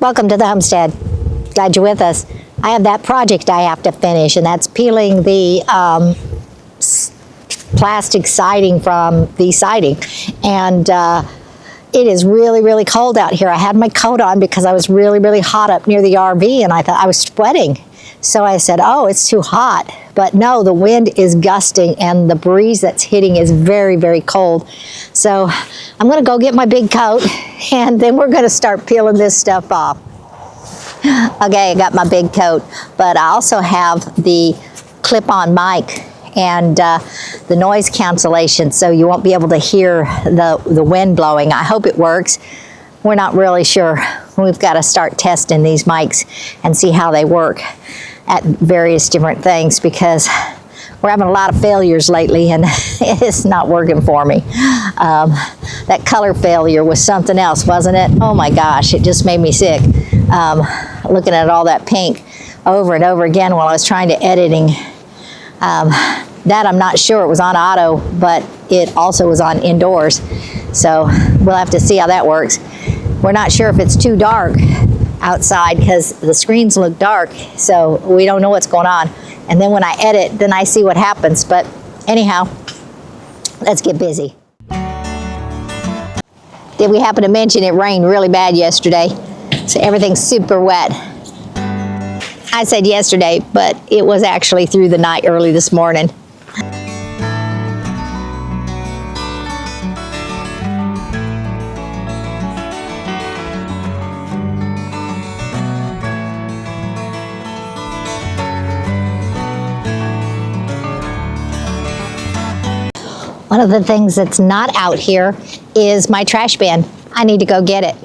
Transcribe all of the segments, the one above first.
Welcome to the homestead. Glad you're with us. I have that project I have to finish, and that's peeling the plastic siding from the siding. And it is really, really cold out here. I had my coat on because I was really, really hot up near the RV, and I thought I was sweating. So I said, oh, it's too hot. But no, the wind is gusting and the breeze that's hitting is very, very cold. So I'm gonna go get my big coat and then we're gonna start peeling this stuff off. Okay, I got my big coat, but I also have the clip-on mic and the noise cancellation, so you won't be able to hear the wind blowing. I hope it works. We're not really sure. We've got to start testing these mics and see how they work at various different things, because we're having a lot of failures lately and it's not working for me. That color failure was something else, wasn't it? Oh my gosh, it just made me sick. Looking at all that pink over and over again while I was trying to editing. That I'm not sure. It was on auto, but it also was on indoors. So we'll have to see how that works. We're not sure if it's too dark outside because the screens look dark, so we don't know what's going on. And then when I edit, then I see what happens. But anyhow, let's get busy. Did we happen to mention it rained really bad yesterday? So everything's super wet. I said yesterday, but it was actually through the night early this morning. One of the things that's not out here is my trash bin. I need to go get it.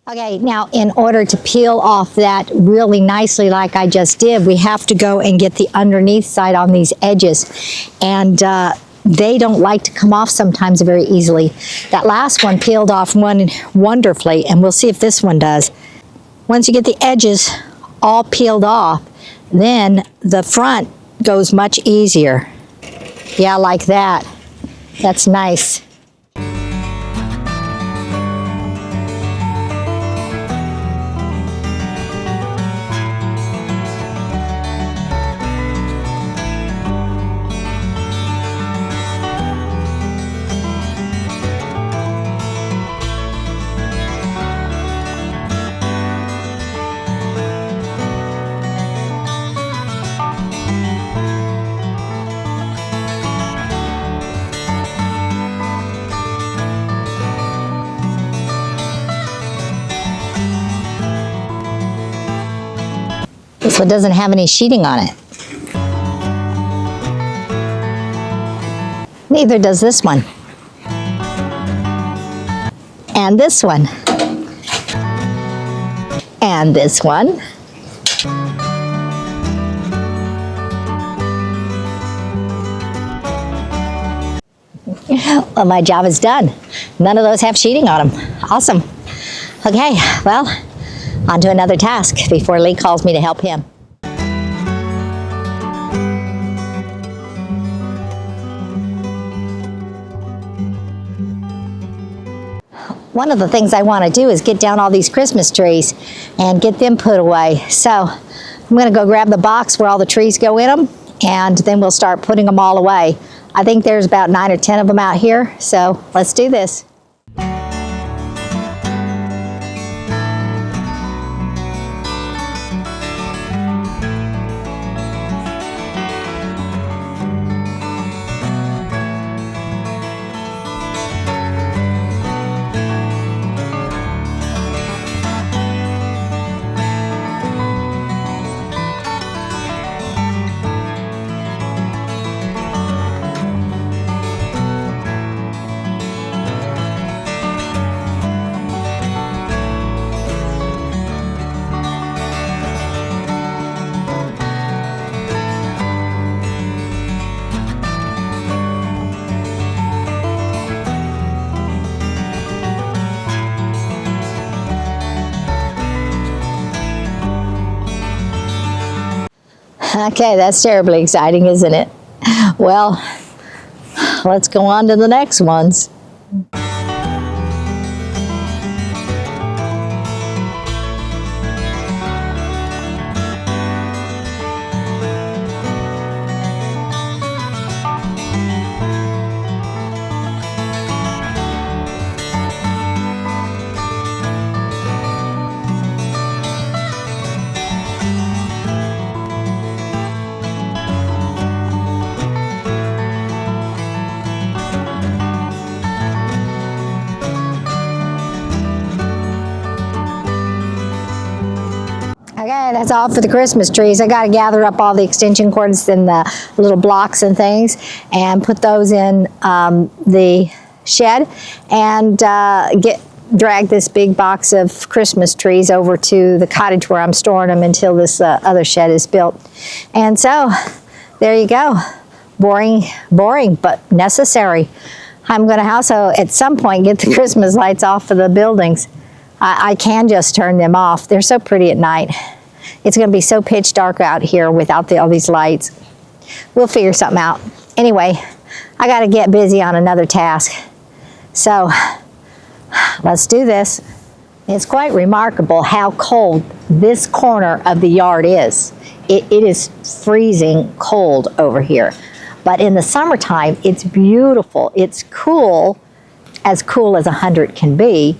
Okay, now in order to peel off that really nicely like I just did, we have to go and get the underneath side on these edges. And they don't like to come off sometimes very easily. That last one peeled off wonderfully, and we'll see if this one does. Once you get the edges all peeled off, then the front goes much easier. Yeah, like that. That's nice. This one doesn't have any sheeting on it. Neither does this one. And this one. And this one. Well, my job is done. None of those have sheeting on them. Awesome. Okay, well, on to another task before Lee calls me to help him. One of the things I want to do is get down all these Christmas trees and get them put away. So I'm going to go grab the box where all the trees go in them, and then we'll start putting them all away. I think there's about 9 or 10 of them out here, so let's do this. Okay, that's terribly exciting, isn't it? Well, let's go on to the next ones. Okay, that's all for the Christmas trees. I got to gather up all the extension cords and the little blocks and things and put those in the shed and drag this big box of Christmas trees over to the cottage where I'm storing them until this other shed is built. And so, there you go. Boring, but necessary. I'm going to also, at some point, get the Christmas lights off of the buildings. I can just turn them off. They're so pretty at night. It's going to be so pitch dark out here without all these lights. We'll figure something out. Anyway, I got to get busy on another task. So, let's do this. It's quite remarkable how cold this corner of the yard is. It is freezing cold over here. But in the summertime, it's beautiful. It's cool as 100 can be.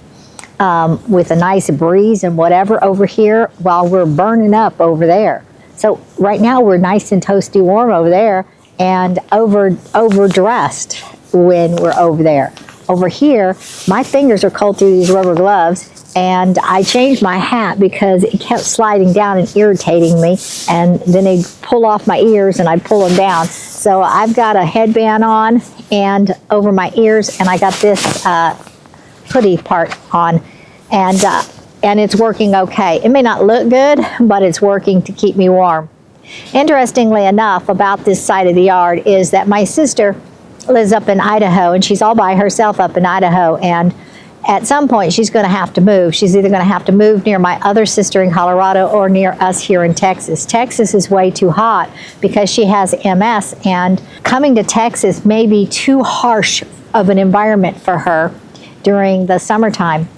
With a nice breeze and whatever over here while we're burning up over there. So right now we're nice and toasty warm over there and overdressed when we're over there. Over here, my fingers are cold through these rubber gloves and I changed my hat because it kept sliding down and irritating me, and then they'd pull off my ears and I'd pull them down. So I've got a headband on and over my ears, and I got this hoodie part on, and it's working okay. It may not look good, but it's working to keep me warm. Interestingly enough, about this side of the yard is that my sister lives up in Idaho, and she's all by herself up in Idaho, and at some point she's going to have to move. She's either going to have to move near my other sister in Colorado or near us here in Texas. Texas is way too hot because she has MS, and coming to Texas may be too harsh of an environment for her during the summertime.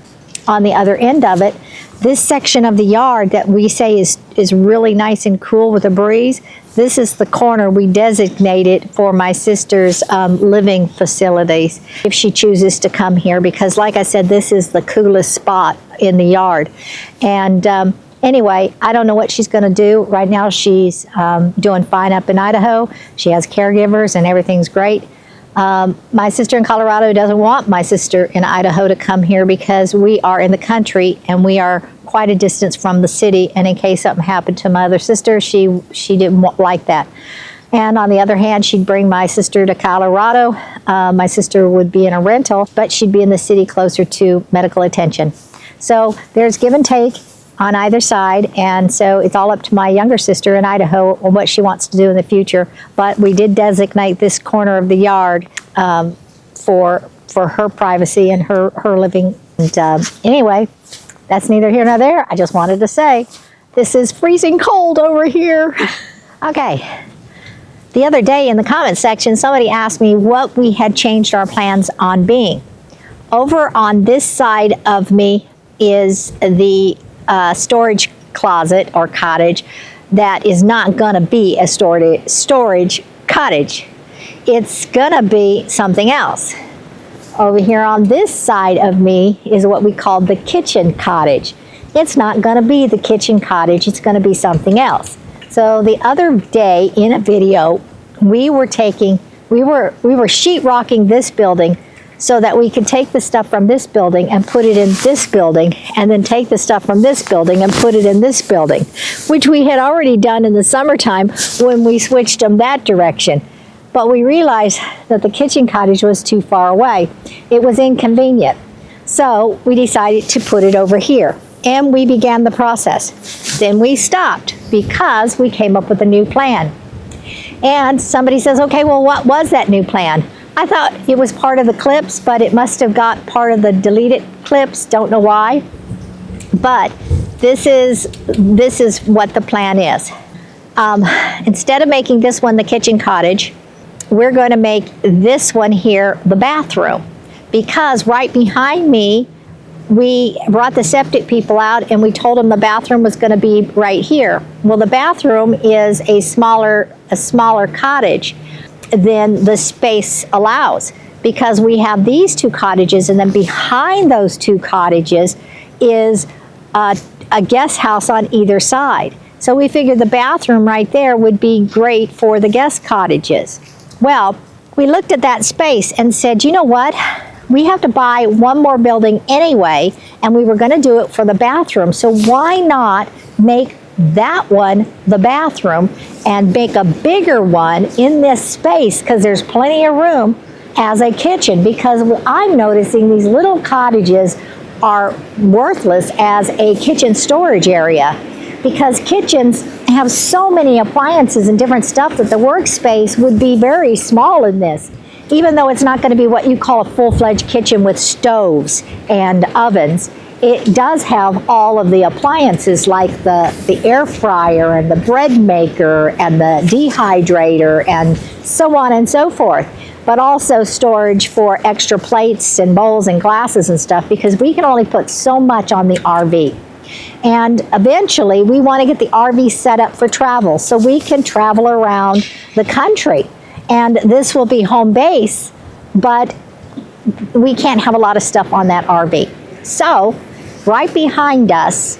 On the other end of it, this section of the yard that we say is really nice and cool with a breeze, this is the corner we designated for my sister's living facilities if she chooses to come here, because like I said, this is the coolest spot in the yard. And anyway, I don't know what she's going to do. Right now she's doing fine up in Idaho. She has caregivers and everything's great. My sister in Colorado doesn't want my sister in Idaho to come here because we are in the country and we are quite a distance from the city, and in case something happened to my other sister, she didn't like that. And on the other hand, she'd bring my sister to Colorado. My sister would be in a rental, but she'd be in the city closer to medical attention. So there's give and take on either side, and so it's all up to my younger sister in Idaho on what she wants to do in the future. But we did designate this corner of the yard for her privacy and her living. And anyway, that's neither here nor there. I just wanted to say, this is freezing cold over here. Okay. The other day in the comment section, somebody asked me what we had changed our plans on being. Over on this side of me is the storage closet or cottage that is not going to be a storage cottage. It's going to be something else. Over here on this side of me is what we call the kitchen cottage. It's not going to be the kitchen cottage. It's going to be something else. So the other day in a video, we were sheetrocking this building so that we could take the stuff from this building and put it in this building, and then take the stuff from this building and put it in this building, which we had already done in the summertime when we switched them that direction. But we realized that the kitchen cottage was too far away. It was inconvenient. So we decided to put it over here, and we began the process. Then we stopped because we came up with a new plan. And somebody says, okay, well, what was that new plan? I thought it was part of the clips, but it must have got part of the deleted clips. Don't know why. But this is what the plan is. Instead of making this one the kitchen cottage, we're going to make this one here the bathroom, because right behind me, we brought the septic people out and we told them the bathroom was going to be right here. Well, the bathroom is a smaller cottage than the space allows, because we have these two cottages, and then behind those two cottages is a guest house on either side. So we figured the bathroom right there would be great for the guest cottages. Well, we looked at that space and said, you know what? We have to buy one more building anyway, and we were going to do it for the bathroom. So why not make that one the bathroom and make a bigger one in this space, because there's plenty of room, as a kitchen? Because I'm noticing these little cottages are worthless as a kitchen storage area, because kitchens have so many appliances and different stuff that the workspace would be very small in this. Even though it's not going to be what you call a full-fledged kitchen with stoves and ovens, it does have all of the appliances like the air fryer and the bread maker and the dehydrator and so on and so forth. But also storage for extra plates and bowls and glasses and stuff, because we can only put so much on the RV. And eventually we want to get the RV set up for travel so we can travel around the country. And this will be home base, but we can't have a lot of stuff on that RV. So right behind us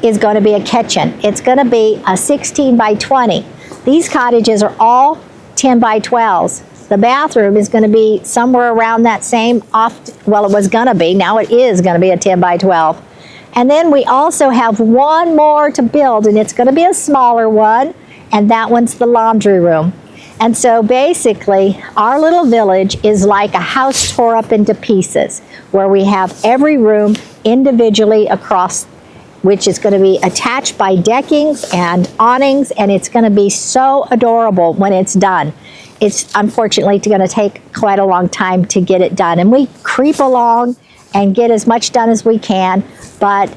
is going to be a kitchen. It's going to be a 16 by 20. These cottages are all 10 by 12s. The bathroom is going to be somewhere around that same well, it was going to be, now it is going to be a 10 by 12. And then we also have one more to build, and it's going to be a smaller one, and that one's the laundry room. And so basically, our little village is like a house tore up into pieces, where we have every room individually across, which is going to be attached by deckings and awnings, and it's going to be so adorable when it's done. It's unfortunately going to take quite a long time to get it done, and we creep along and get as much done as we can, but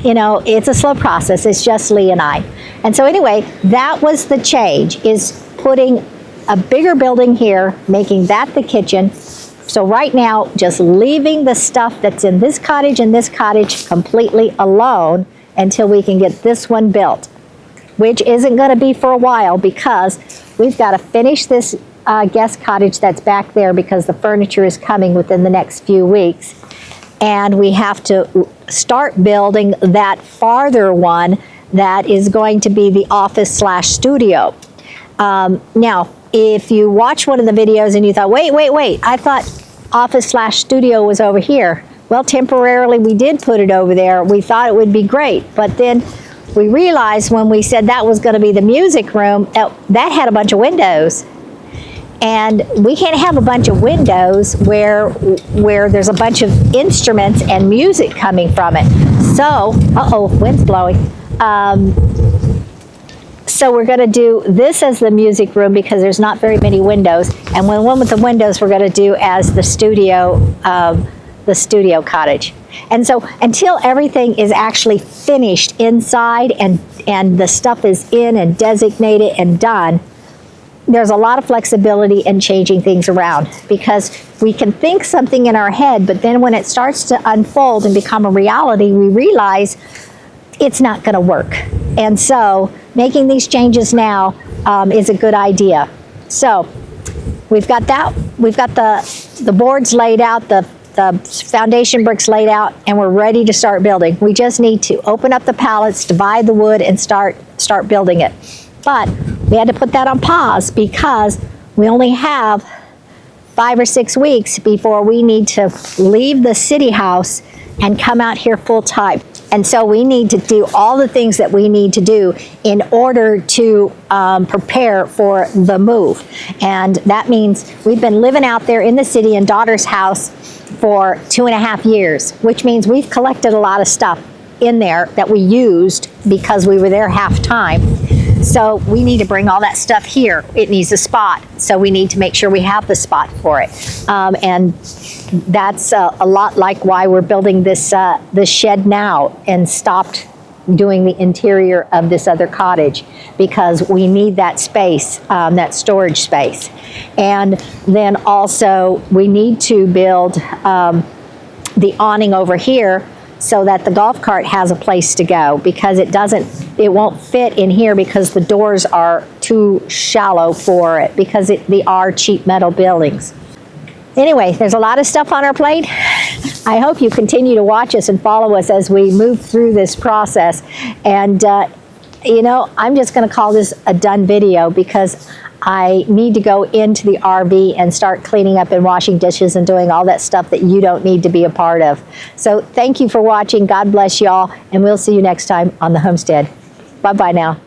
you know, it's a slow process. It's just Lee and I. And so anyway, that was the change, is putting a bigger building here, making that the kitchen. So right now, just leaving the stuff that's in this cottage and this cottage completely alone until we can get this one built, which isn't going to be for a while, because we've got to finish this guest cottage that's back there, because the furniture is coming within the next few weeks. And we have to start building that farther one that is going to be the office/studio. Now, if you watch one of the videos and you thought, wait, I thought office/studio was over here. Well, temporarily we did put it over there. We thought it would be great, but then we realized when we said that was going to be the music room, that had a bunch of windows. And we can't have a bunch of windows where there's a bunch of instruments and music coming from it. So, wind's blowing. So we're going to do this as the music room, because there's not very many windows. And the one with the windows we're going to do as the studio cottage. And so until everything is actually finished inside and the stuff is in and designated and done, there's a lot of flexibility in changing things around, because we can think something in our head, but then when it starts to unfold and become a reality, we realize it's not going to work. And so making these changes now is a good idea. So we've got that. We've got the boards laid out, the foundation bricks laid out, and we're ready to start building. We just need to open up the pallets, divide the wood, and start building it. But we had to put that on pause because we only have 5 or 6 weeks before we need to leave the city house and come out here full time. And so we need to do all the things that we need to do in order to prepare for the move. And that means we've been living out there in the city in daughter's house for 2.5 years, which means we've collected a lot of stuff in there that we used because we were there half time. So we need to bring all that stuff here. It needs a spot, so we need to make sure we have the spot for it. And that's a lot like why we're building this shed now and stopped doing the interior of this other cottage, because we need that space, that storage space. And then also we need to build the awning over here so that the golf cart has a place to go, because it won't fit in here because the doors are too shallow for it, because they are cheap metal buildings. Anyway, there's a lot of stuff on our plate. I hope you continue to watch us and follow us as we move through this process. And you know, I'm just going to call this a done video, because I need to go into the RV and start cleaning up and washing dishes and doing all that stuff that you don't need to be a part of. So thank you for watching. God bless y'all, and we'll see you next time on the Homestead. Bye-bye now.